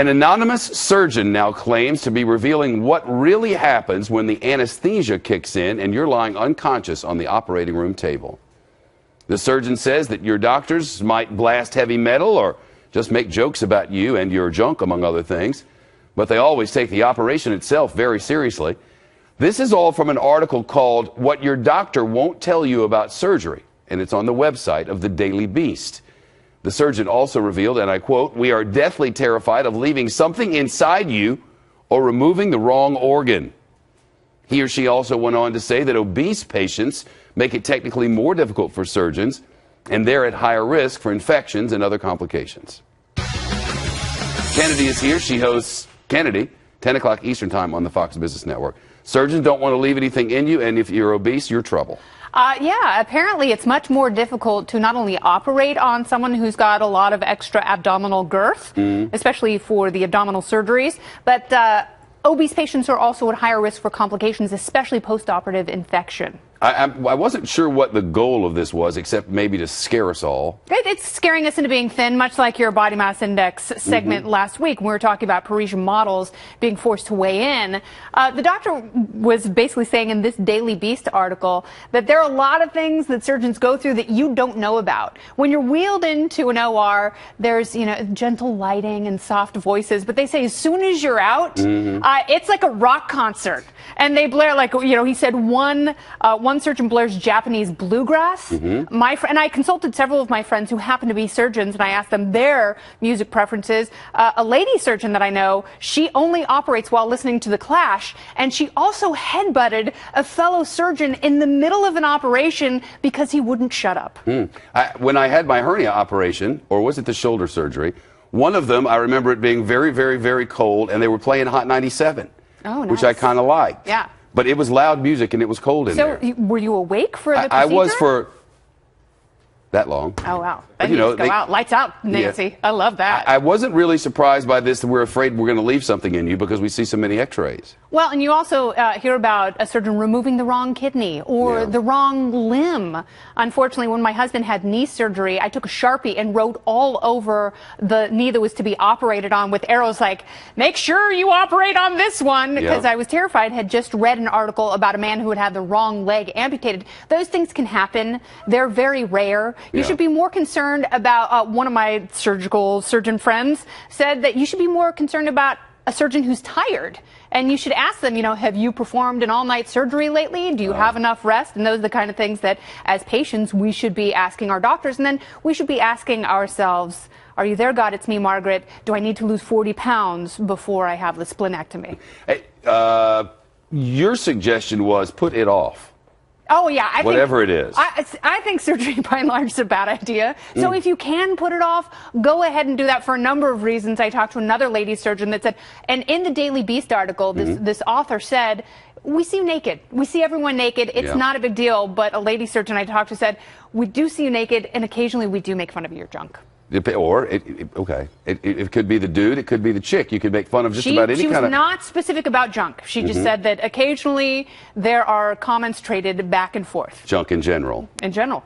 An anonymous surgeon now claims to be revealing what really happens when the anesthesia kicks in and you're lying unconscious on the operating room table. The surgeon says that your doctors might blast heavy metal or just make jokes about you and your junk, among other things, but they always take the operation itself very seriously. This is all from an article called What Your Doctor Won't Tell You About Surgery, and it's on the website of the Daily Beast. The surgeon also revealed, and I quote, "We are deathly terrified of leaving something inside you or removing the wrong organ." He or she also went on to say that obese patients make it technically more difficult for surgeons, and they're at higher risk for infections and other complications. Kennedy is here. She hosts Kennedy, 10 o'clock Eastern Time on the Fox Business Network. Surgeons don't want to leave anything in you, and if you're obese, you're trouble. Yeah, apparently it's much more difficult to not only operate on someone who's got a lot of extra abdominal girth, especially for the abdominal surgeries, but obese patients are also at higher risk for complications, especially post-operative infection. I wasn't sure what the goal of this was, except maybe to scare us all. It's scaring us into being thin, much like your body mass index segment last week when we were talking about Parisian models being forced to weigh in. The doctor was basically saying in this Daily Beast article that there are a lot of things that surgeons go through that you don't know about. When you're wheeled into an OR, there's, gentle lighting and soft voices, but they say as soon as you're out, it's like a rock concert. And they blare like, he said one surgeon blares Japanese bluegrass. And I consulted several of my friends who happen to be surgeons, and I asked them their music preferences. A lady surgeon that I know, she only operates while listening to The Clash, and she also headbutted a fellow surgeon in the middle of an operation because he wouldn't shut up. When I had my hernia operation, or was it the shoulder surgery, one of them, I remember it being very, very, very cold, and they were playing Hot 97, which I kind of liked. Yeah. But it was loud music and it was cold in there. So were you awake for the procedure? I was for that long. Oh, wow. Then you just go out. Lights out, Nancy. Yeah. I love that. I wasn't really surprised by this, that we're afraid we're going to leave something in you because we see so many x-rays. Well, and you also hear about a surgeon removing the wrong kidney or the wrong limb. Unfortunately, when my husband had knee surgery, I took a Sharpie and wrote all over the knee that was to be operated on with arrows like, make sure you operate on this one, because I was terrified. Had just read an article about a man who had had the wrong leg amputated. Those things can happen. They're very rare. You should be more concerned about, one of my surgeon friends said that you should be more concerned about a surgeon who's tired. And you should ask them, have you performed an all-night surgery lately? Do you have enough rest? And those are the kind of things that, as patients, we should be asking our doctors. And then we should be asking ourselves, are you there, God? It's me, Margaret. Do I need to lose 40 pounds before I have the splenectomy? Hey, your suggestion was put it off. Oh, yeah. Whatever it is. I think surgery, by and large, is a bad idea. So if you can put it off, go ahead and do that for a number of reasons. I talked to another lady surgeon that said, and in the Daily Beast article, this author said, we see you naked. We see everyone naked. It's not a big deal. But a lady surgeon I talked to said, we do see you naked, and occasionally we do make fun of your junk. Or, it could be the dude, it could be the chick. You could make fun of just about any kind of... She was not specific about junk. She just said that occasionally there are comments traded back and forth. Junk in general. In general.